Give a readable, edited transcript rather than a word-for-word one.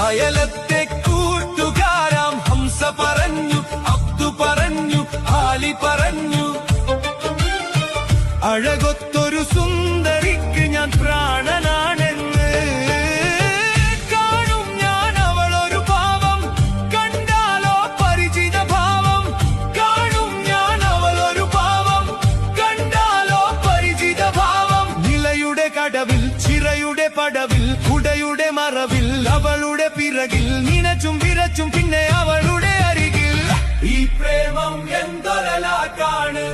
അയലത്തെ കൂട്ടുകാരാം ഹംസ പറഞ്ഞു, അബ്ദു പറഞ്ഞു, ആലി പറഞ്ഞു, അഴകൊത്തൊരു സുന്ദരിക്ക് ഞാൻ പ്രാണനാണെന്ന്. കാണും ഞാൻ അവളൊരു ഭാവം, കണ്ടാലോ പരിചിത ഭാവം. കാണും ഞാൻ അവളൊരു ഭാവം, കണ്ടാലോ പരിചിത ഭാവം. നിലയുടെ കടവിൽ, ചിറയുടെ പടവിൽ, കുടയുടെ മറവിൽ, അവളുടെ പിറകിൽ നിനച്ചും വിരച്ചും പിന്നെ അവളുടെ അരികിൽ. ഈ പ്രേമം എന്തൊരലാക്കാണ്.